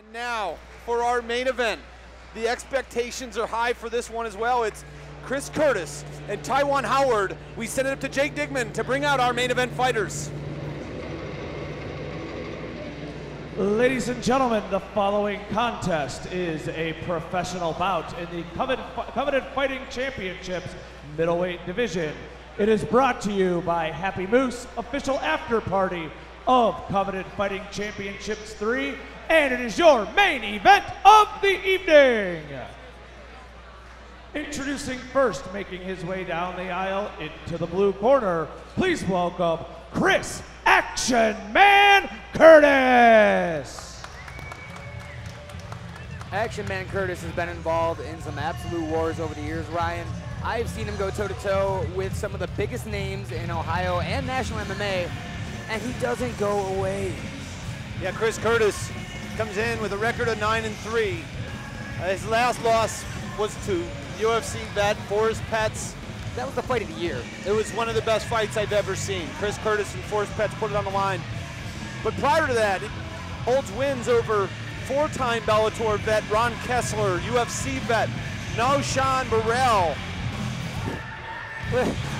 And now for our main event. The expectations are high for this one as well. It's Chris Curtis and Tiawan Howard. We send it up to Jake Digman to bring out our main event fighters. Ladies and gentlemen, the following contest is a professional bout in the Coveted Fighting Championships middleweight division. It is brought to you by Happy Moose, official after party of Coveted Fighting Championships 3, and it is your main event of the evening. Introducing first, making his way down the aisle into the blue corner, please welcome Chris Action Man Curtis. Action Man Curtis has been involved in some absolute wars over the years, Ryan. I've seen him go toe-to-toe with some of the biggest names in Ohio and national MMA, and he doesn't go away. Yeah, Chris Curtis comes in with a record of 9-3. His last loss was to UFC vet Forrest Petz. That was the fight of the year. It was one of the best fights I've ever seen. Chris Curtis and Forrest Petz put it on the line. But prior to that, it holds wins over four-time Bellator vet Ron Kessler, UFC vet Noshan Burrell.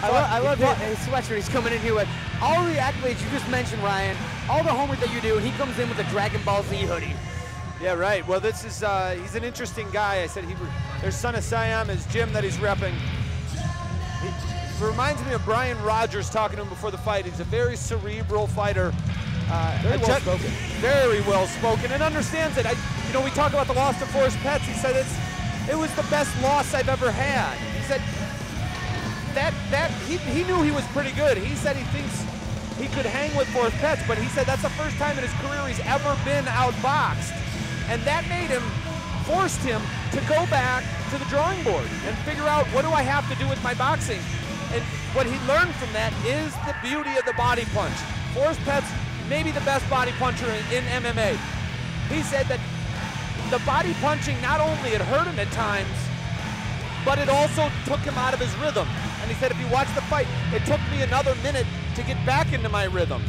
I love his sweatshirt he's coming in here with. All the accolades you just mentioned, Ryan, all the homework that you do, and he comes in with a Dragon Ball Z hoodie. Yeah, right. Well, this is, he's an interesting guy. I said their son of Siam, his gym that he's repping. He reminds me of Brian Rogers talking to him before the fight. He's a very cerebral fighter. Very well spoken. Very well spoken and understands it. You know, we talk about the loss to Forrest Petz. He said it was the best loss I've ever had. He said he knew he was pretty good. He said he thinks he could hang with Forrest Petz, but he said that's the first time in his career he's ever been outboxed. And that forced him to go back to the drawing board and figure out, what do I have to do with my boxing? And what he learned from that is the beauty of the body punch. Forrest Petz, maybe the best body puncher in MMA. He said that the body punching, not only it hurt him at times, but it also took him out of his rhythm. And he said, if you watch the fight, it took me another minute to get back into my rhythm.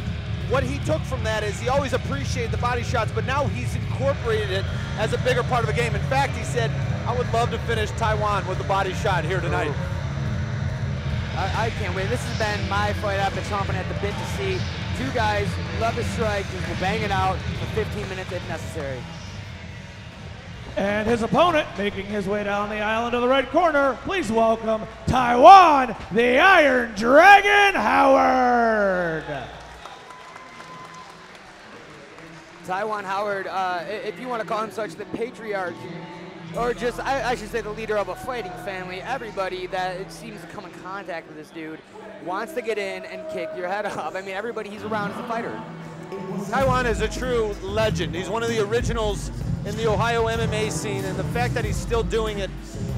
What he took from that is he always appreciated the body shots, but now he's incorporated it as a bigger part of the game. In fact, he said, I would love to finish Tiawan with a body shot here tonight. I can't wait. This has been my fight I've been chomping at the bit to see. Two guys love to strike, just will bang it out for 15 minutes if necessary. And his opponent, making his way down the aisle into the right corner, please welcome Tiawan, the Iron Dragon Howard. Tiawan Howard, if you want to call him such, the patriarch, or just, I should say the leader of a fighting family. Everybody that it seems to come in contact with this dude wants to get in and kick your head off. I mean, everybody he's around is a fighter. Tiawan is a true legend. He's one of the originals in the Ohio MMA scene, and the fact that he's still doing it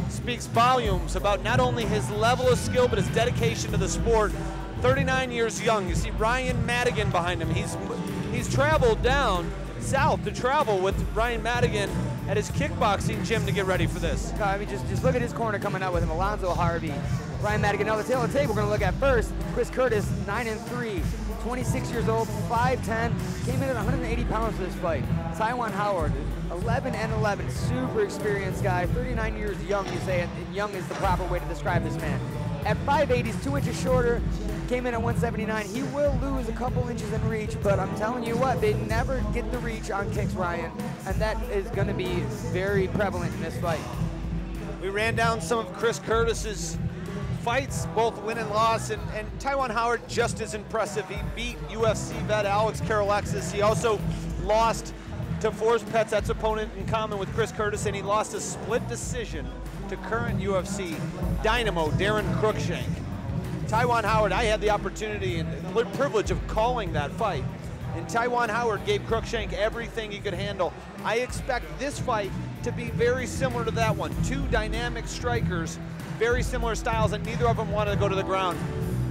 speaks volumes about not only his level of skill, but his dedication to the sport. 39 years young. You see Ryan Madigan behind him. He's traveled down south to travel with Ryan Madigan at his kickboxing gym to get ready for this. I mean, just look at his corner coming out with him. Alonzo Harvey, Ryan Madigan. Now the tail of the tape we're going to look at first. Chris Curtis, 9-3, 26 years old, 5'10", came in at 180 pounds for this fight. Tiawan Howard, 11-11, super experienced guy, 39 years young, you say, and young is the proper way to describe this man. At 5'8", he's 2 inches shorter, came in at 179. He will lose a couple inches in reach, but I'm telling you what, they never get the reach on kicks, Ryan, and that is going to be very prevalent in this fight. We ran down some of Chris Curtis's fights, both win and loss, and Tiawan Howard just as impressive. He beat UFC vet Alex Karalexis. He also lost to Forrest Petz, that's opponent in common with Chris Curtis, and he lost a split decision to current UFC dynamo Darren Cruikshank. Tiawan Howard, I had the opportunity and the privilege of calling that fight, and Tiawan Howard gave Cruikshank everything he could handle. I expect this fight to be very similar to that one. Two dynamic strikers, very similar styles, and neither of them wanted to go to the ground.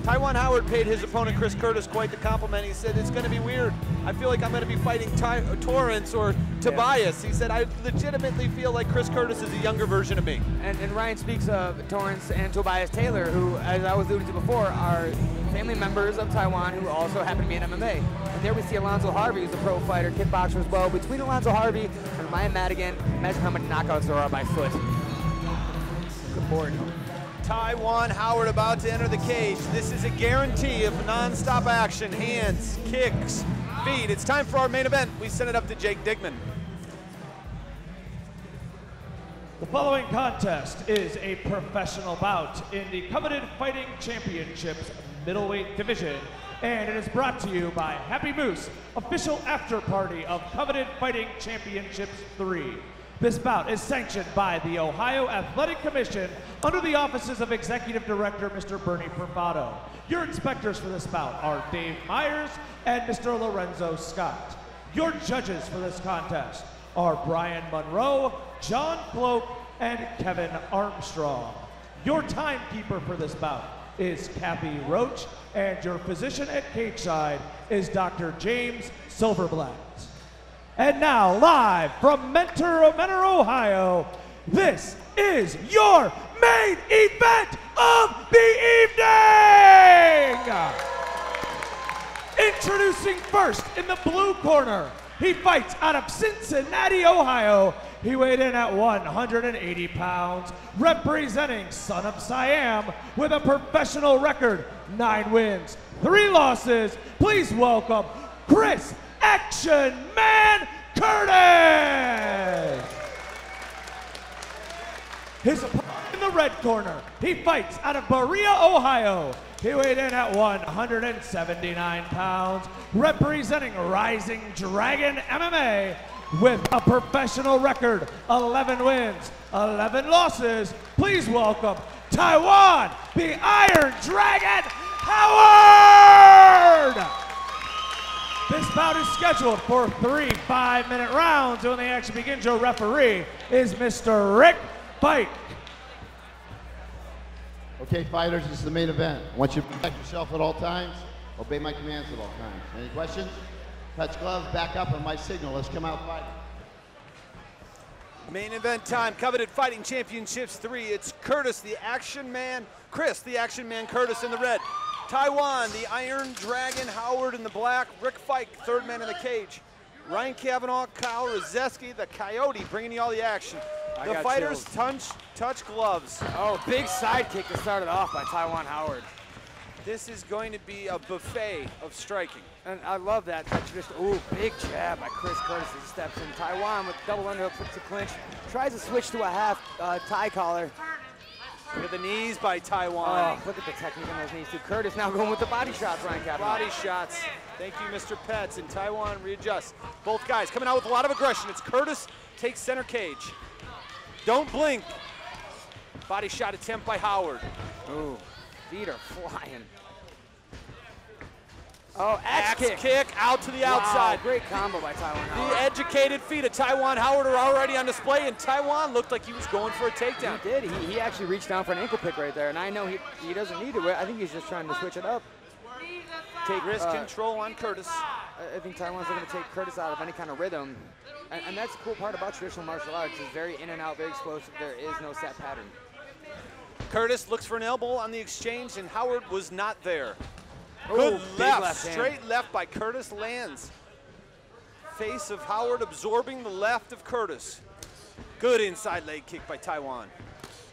Tiawan Howard paid his opponent Chris Curtis quite the compliment. He said, it's going to be weird. I feel like I'm going to be fighting Torrance or Tobias. He said, I legitimately feel like Chris Curtis is a younger version of me. And Ryan speaks of Torrance and Tobias Taylor, who, as I was alluding to before, are family members of Tiawan who also happen to be in MMA. And there we see Alonzo Harvey, who's a pro fighter, kickboxer as well. Between Alonzo Harvey and Ryan Madigan, imagine how many knockouts there are by foot. Good board. Tiawan Howard about to enter the cage. This is a guarantee of non-stop action, hands, kicks, feet. It's time for our main event. We send it up to Jake Digman. The following contest is a professional bout in the Coveted Fighting Championships middleweight division, and it is brought to you by Happy Moose, official after party of Coveted Fighting Championships 3. This bout is sanctioned by the Ohio Athletic Commission under the offices of Executive Director Mr. Bernie Perfato. Your inspectors for this bout are Dave Myers and Mr. Lorenzo Scott. Your judges for this contest are Brian Monroe, John Cloak, and Kevin Armstrong. Your timekeeper for this bout is Kathy Roach, and your physician at cageside is Dr. James Silverblatt. And now, live from Mentor, Ohio, this is your main event of the evening! Introducing first in the blue corner, he fights out of Cincinnati, Ohio. He weighed in at 180 pounds, representing Son of Siam with a professional record, 9 wins, 3 losses. Please welcome Chris Action Man Curtis! His opponent in the red corner, he fights out of Berea, Ohio. He weighed in at 179 pounds, representing Rising Dragon MMA with a professional record, 11 wins, 11 losses. Please welcome Tiawan, the Iron Dragon Howard! This bout is scheduled for 3 5-minute rounds. When the action begins, your referee is Mr. Rick Pike. Okay, fighters, this is the main event. I want you to protect yourself at all times. Obey my commands at all times. Any questions? Touch gloves, back up on my signal. Let's come out fighting. Main event time, Coveted Fighting Championships 3. It's Curtis, the Action Man, Chris, the Action Man Curtis in the red. Tiawan, the Iron Dragon Howard in the black. Rick Fike, third man in the cage. Ryan Cavanaugh, Kyle Rozeski, the Coyote, bringing you all the action. The fighters touch gloves. Oh, big side kick to start it off by Tiawan Howard. This is going to be a buffet of striking. And I love that traditional, ooh, big jab by Chris Curtis as he steps in. Tiawan with double underhook to clinch. Tries to switch to a half tie collar. Look at the knees by Tiawan. Oh, look at the technique on those knees too. Curtis now going with the body shots, Ryan Cavanaugh. Body shots. Thank you, Mr. Pets. And Tiawan readjusts. Both guys coming out with a lot of aggression. It's Curtis takes center cage. Don't blink. Body shot attempt by Howard. Ooh, feet are flying. Oh, axe kick out to the outside. Great combo by Tiawan Howard. The educated feet of Tiawan Howard are already on display, and Tiawan looked like he was going for a takedown. He did. He actually reached down for an ankle pick right there, and I know he doesn't need it. I think he's just trying to switch it up. Take wrist control on Curtis. I think Tiawan's looking to take Curtis out of any kind of rhythm. And that's the cool part about traditional martial arts. It's very in and out, very explosive. There is no set pattern. Curtis looks for an elbow on the exchange, and Howard was not there. Ooh, good left, hand. Straight left by Curtis lands. Face of Howard absorbing the left of Curtis. Good inside leg kick by Tiawan.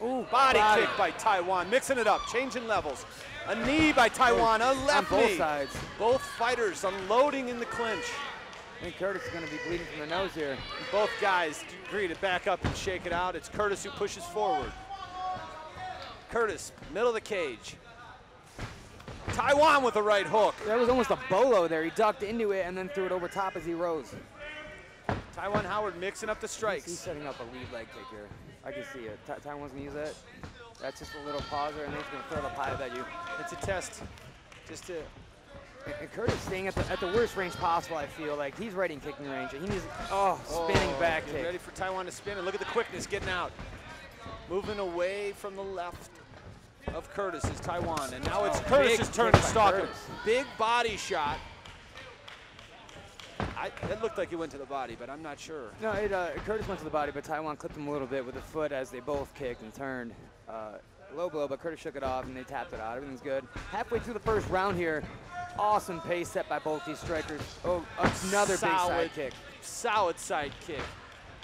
Ooh, body kick by Tiawan, mixing it up, changing levels. A knee by Tiawan, a left on both knee. sides. Both fighters unloading in the clinch. I think Curtis is going to be bleeding from the nose here. Both guys agree to back up and shake it out. It's Curtis who pushes forward. Curtis, middle of the cage. Tiawan with a right hook. That was almost a bolo there. He ducked into it and then threw it over top as he rose. Tiawan Howard mixing up the strikes. He's setting up a lead leg kick here. I can see it. Tiawan's going to use that. That's just a little pauser, and then he's going to throw the pipe at you. It's a test. Just to. And Curtis staying at the worst range possible, I feel like. He's right in kicking range. He needs, spinning back kick. Ready for Tiawan to spin, and look at the quickness getting out. Moving away from the left of Curtis is Tiawan, and now it's Curtis's turn to stalk him. Big body shot. It looked like he went to the body, but I'm not sure. No, Curtis went to the body, but Tiawan clipped him a little bit with the foot as they both kicked and turned. Low blow, but Curtis shook it off and they tapped it out. Everything's good. Halfway through the first round here, awesome pace set by both these strikers. Oh, another big side kick. Solid side kick.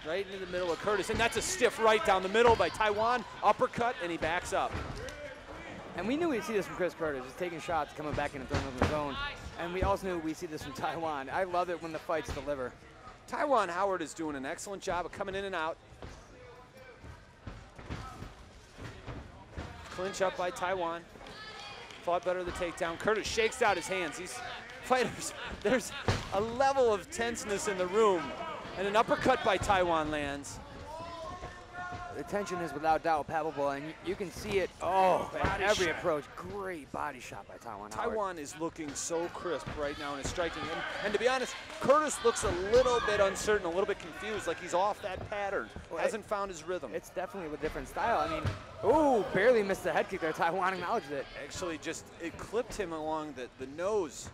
Right into the middle of Curtis, and that's a stiff right down the middle by Tiawan. Uppercut, and he backs up. And we knew we'd see this from Chris Curtis, just taking shots, coming back in and throwing over the zone. And we also knew we'd see this from Tiawan. I love it when the fights deliver. Tiawan Howard is doing an excellent job of coming in and out. Clinch up by Tiawan. Fought better the takedown. Curtis shakes out his hands. These fighters, there's a level of tenseness in the room. And an uppercut by Tiawan lands. The tension is without doubt palpable, and you can see it at every approach. Great body shot by Tiawan Howard. Tiawan is looking so crisp right now in his striking. And to be honest, Curtis looks a little bit uncertain, a little bit confused, like he's off that pattern. Hasn't found his rhythm. It's definitely a different style. I mean, ooh, barely missed the head kick there. Tiawan acknowledged it. Actually, it clipped him along the nose,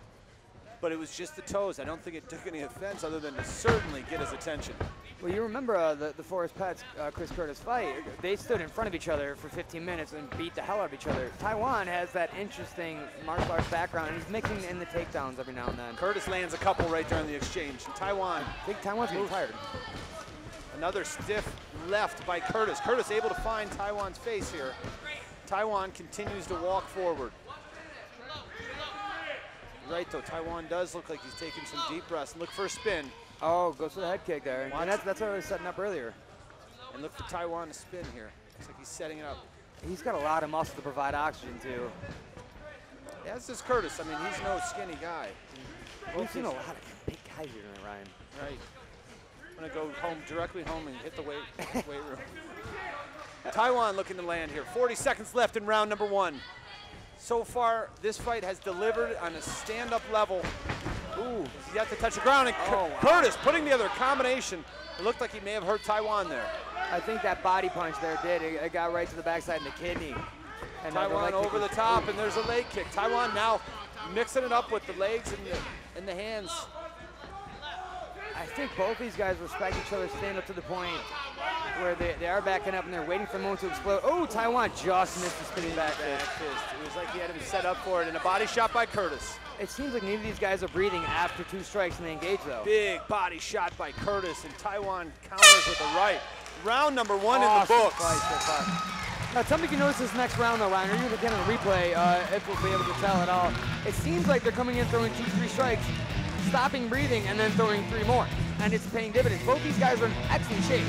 but it was just the toes. I don't think it took any offense other than to certainly get his attention. Well, you remember the Forrest Pets, Chris Curtis fight. They stood in front of each other for 15 minutes and beat the hell out of each other. Tiawan has that interesting martial arts background, and he's mixing in the takedowns every now and then. Curtis lands a couple right during the exchange. And Tiawan, I think Taiwan's getting tired. Another stiff left by Curtis. Curtis able to find Tiawan's face here. Tiawan continues to walk forward. Right though, Tiawan does look like he's taking some deep breaths. Look for a spin. Oh, goes for the head kick there. And that's what I was setting up earlier. And look for Tiawan to spin here. Looks like he's setting it up. He's got a lot of muscle to provide oxygen too. Yeah, this is Curtis. I mean, he's no skinny guy. We've seen a lot of big guys here tonight, Ryan. Right. I'm gonna go directly home and hit the weight room. Tiawan looking to land here. 40 seconds left in round number 1. So far, this fight has delivered on a stand-up level. Ooh, he's yet to touch the ground, and Curtis putting together a combination. It looked like he may have hurt Tiawan there. I think that body punch there did. It got right to the backside of the kidney. And Tiawan over the top, and there's a leg kick. Tiawan now mixing it up with the legs and the hands. I think both these guys respect each other, stand up to the point where they are backing up and they're waiting for the moment to explode. Oh, Tiawan just missed the spinning back fist. It was like he had him set up for it, and a body shot by Curtis. It seems like neither of these guys are breathing after 2 strikes and they engage though. Big body shot by Curtis, and Tiawan counters with a right. Round number 1 in the books. Now tell me if you notice this next round though, Ryan, or you again on the replay, if we'll be able to tell at all. It seems like they're coming in throwing 2-3 strikes, stopping breathing, and then throwing 3 more. And it's paying dividends. Both these guys are in excellent shape.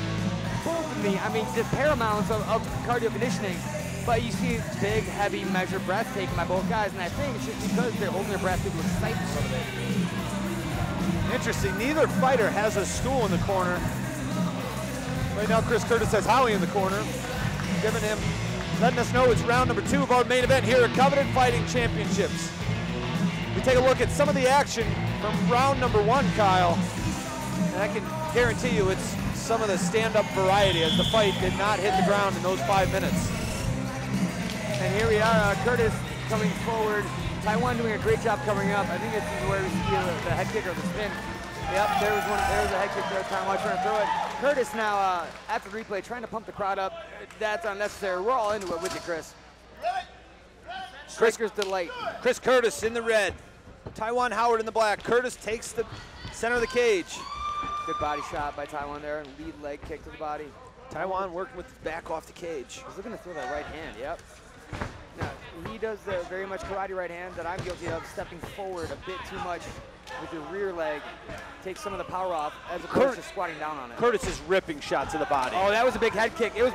Both of me, I mean, just paramounts of cardio conditioning. But you see big, heavy, measured breaths taken by both guys, and I think it's just because they're holding their breath to excite them a little bit. Interesting, neither fighter has a stool in the corner. Right now, Chris Curtis has Howie in the corner, giving him, letting us know it's round number 2 of our main event here at Coveted Fighting Championships. We take a look at some of the action from round number 1, Kyle, and I can guarantee you it's some of the stand-up variety, as the fight did not hit the ground in those 5 minutes. And here we are, Curtis coming forward. Tiawan doing a great job covering up. I think this is where we see the head kick or the spin. Yep, there's a head kick there. Tiawan trying to throw it. Curtis now, after replay, trying to pump the crowd up. That's unnecessary. We're all into it with you, Chris. Striker's delight. Chris Curtis in the red. Tiawan Howard in the black. Curtis takes the center of the cage. Good body shot by Tiawan there, and lead leg kick to the body. Tiawan working with his back off the cage. He's looking to throw that right hand, yep. Now, he does the very much karate right hand that I'm guilty of, stepping forward a bit too much with the rear leg, takes some of the power off as opposed to squatting down on it. Curtis is ripping shots to the body. Oh, that was a big head kick. It was,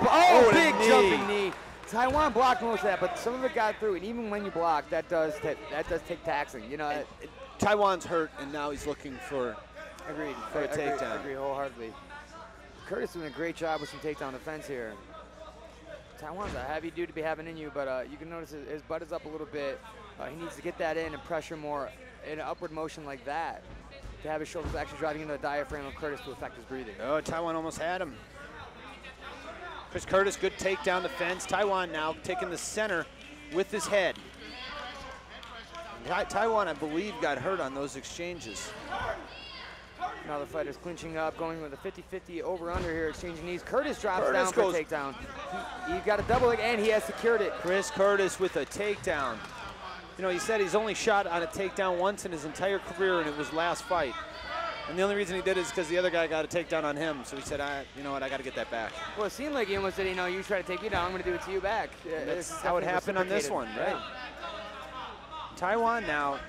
big jumping knee. Tiawan blocked most of that, but some of it got through, and even when you block, that does take taxing. You know, Tiawan's hurt, and now he's looking for a takedown. Agree wholeheartedly. Curtis doing a great job with some takedown defense here. Tiawan's a heavy dude to be having in you, but you can notice his butt is up a little bit. He needs to get that in and pressure more in an upward motion like that to have his shoulders actually driving into the diaphragm of Curtis to affect his breathing. Oh, Tiawan almost had him. Chris Curtis, good takedown defense. Tiawan now taking the center with his head. Tiawan, I believe, got hurt on those exchanges. Now the fighters clinching up, going with a 50-50 over-under here, exchanging knees. Curtis drops down for a takedown. He got a double leg, and he has secured it. Chris Curtis with a takedown. You know, he said he's only shot on a takedown once in his entire career, and it was last fight. And the only reason he did it is because the other guy got a takedown on him. So he said, you know what, I got to get that back. Well, it seemed like he almost said, you know, you try to take me down, I'm going to do it to you back. That's how it happened on this one, right? Tiawan now.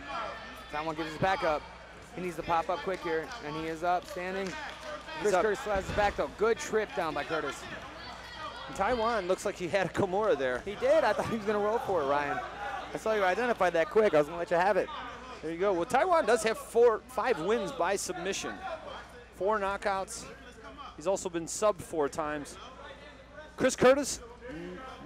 Tiawan gives his back up. He needs to pop up quick here, and he is up, standing. Chris Curtis slides his back, though. Good trip down by Curtis. And Tiawan looks like he had a Kimura there. He did. I thought he was going to roll for it, Ryan. I saw you identify that quick. I was going to let you have it. There you go. Well, Tiawan does have 5 wins by submission. 4 knockouts. He's also been subbed 4 times. Chris Curtis,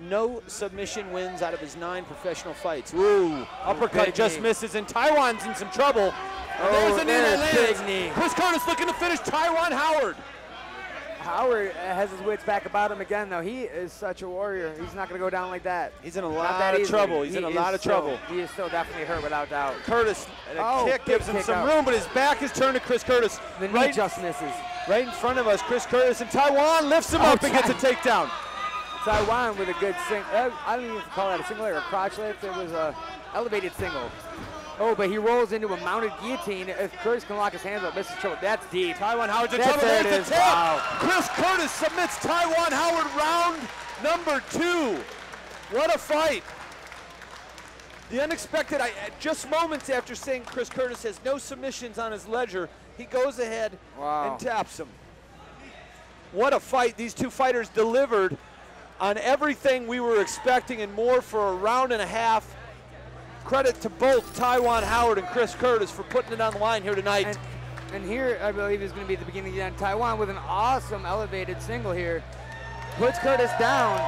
no submission wins out of his 9 professional fights. Ooh, uppercut just misses, and Tiawan's in some trouble. And there's a knee that lands. Big knee. Chris Curtis looking to finish Tiawan Howard. Howard has his wits back about him again, though. He is such a warrior. He's not going to go down like that. He's in a lot of trouble. He's in a lot of trouble. He is still definitely hurt, without doubt. Curtis, a kick gives him some room, but his back is turned to Chris Curtis. The knee just misses. Right in front of us, Chris Curtis, and Tiawan lifts him up and gets a takedown. Tiawan with a good single. I don't even call that a single leg or a crotch lift. It was a elevated single. Oh, but he rolls into a mounted guillotine. If Curtis can lock his hands up, this is trouble. That's deep. Tiawan Howard's in trouble. There it is. Wow. Chris Curtis submits Tiawan Howard round number 2. What a fight. The unexpected, just moments after saying Chris Curtis has no submissions on his ledger, he goes ahead and taps him. What a fight. These 2 fighters delivered on everything we were expecting and more for a round and a half. Credit to both Tiawan Howard and Chris Curtis for putting it on the line here tonight. And here, I believe, is going to be the beginning of the end. Tiawan with an awesome elevated single here. Puts Curtis down,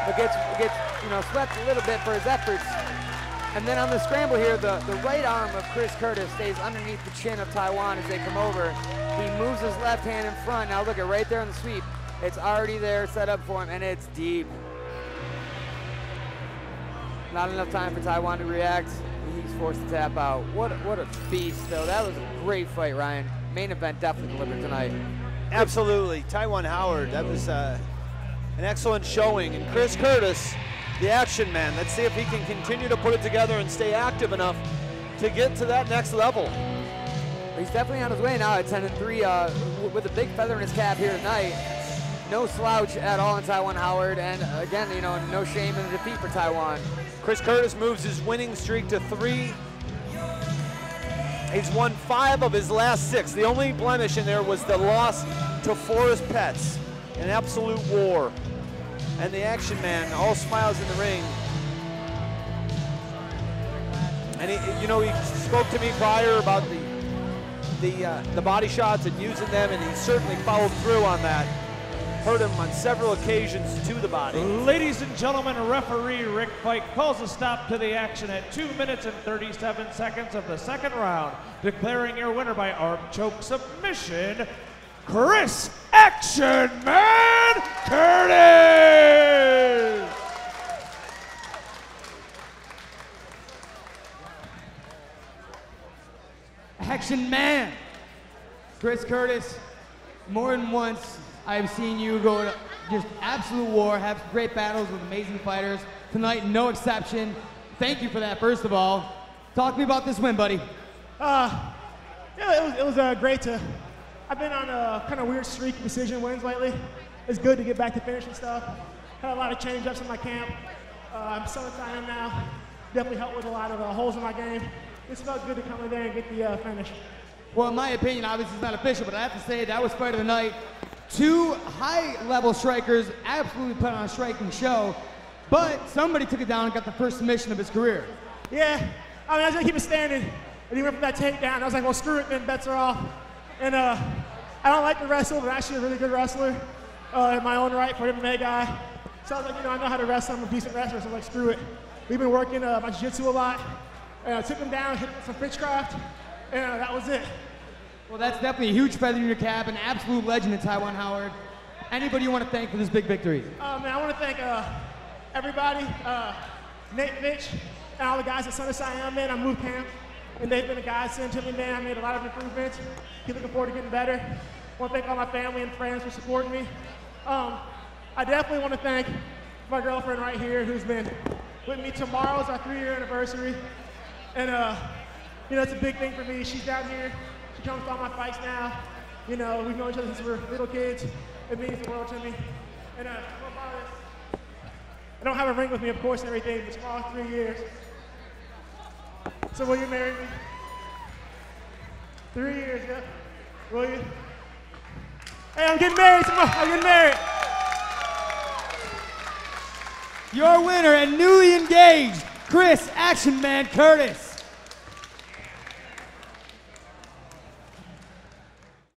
but gets swept a little bit for his efforts. And then on the scramble here, the right arm of Chris Curtis stays underneath the chin of Tiawan as they come over. He moves his left hand in front. Now look at right there on the sweep. It's already there set up for him, and it's deep. Not enough time for Tiawan to react. He's forced to tap out. What a beast, though. That was a great fight, Ryan. Main event definitely delivered tonight. Absolutely. Tiawan Howard, that was an excellent showing. And Chris Curtis, the action man. Let's see if he can continue to put it together and stay active enough to get to that next level. He's definitely on his way now at 10-3 with a big feather in his cap here tonight. No slouch at all in Tiawan Howard, and again, no shame in the defeat for Tiawan. Chris Curtis moves his winning streak to 3. He's won 5 of his last 6. The only blemish in there was the loss to Forrest Petts, an absolute war. And the action man, all smiles in the ring. And he spoke to me prior about the body shots and using them, and he certainly followed through on that. Hurt him on several occasions to the body. Ladies and gentlemen, referee Rick Fike calls a stop to the action at 2 minutes and 37 seconds of the second round, declaring your winner by arm choke submission, Chris Action Man Curtis! Action Man! Chris Curtis, more than once, I've seen you go to just absolute war, have great battles with amazing fighters. Tonight, no exception. Thank you for that, first of all. Talk to me about this win, buddy. Yeah, it was great to. I've been on a kind of weird streak of decision wins lately. It's good to get back to finishing stuff. Had a lot of change-ups in my camp. I'm summertime now. Definitely helped with a lot of holes in my game. It felt good to come in there and get the finish. Well, in my opinion, obviously it's not official, but I have to say that was fight of the night. 2 high-level strikers absolutely put on a striking show, but somebody took it down and got the first submission of his career. Yeah, I was gonna keep it standing, and he went for that takedown. I was like, well, screw it, then bets are off. And I don't like to wrestle, but actually a really good wrestler in my own right for an MMA guy. So I was like, I know how to wrestle. I'm a decent wrestler, so I'm like, screw it. We've been working my jiu-jitsu a lot, and I took him down, hit him with some Fitchcraft, and that was it. Well, that's definitely a huge feather in your cap, an absolute legend in Tiawan Howard. Anybody you want to thank for this big victory? Man, I want to thank everybody, Nate Fitch, and all the guys at Son of Siam, man. I moved camp. and they've been a godsend to me, man. I made a lot of improvements. Keep looking forward to getting better. I want to thank all my family and friends for supporting me. I definitely want to thank my girlfriend right here who's been with me. Tomorrow's our 3-year anniversary, and you know, it's a big thing for me. She's down here. She comes to all my fights now. You know, we've known each other since we were little kids. It means the world to me. And I don't have a ring with me, of course, and everything, but tomorrow's 3 years. So will you marry me? 3 years, yeah? Will you? Hey, I'm getting married tomorrow. I'm getting married. Your winner and newly engaged, Chris Action Man Curtis.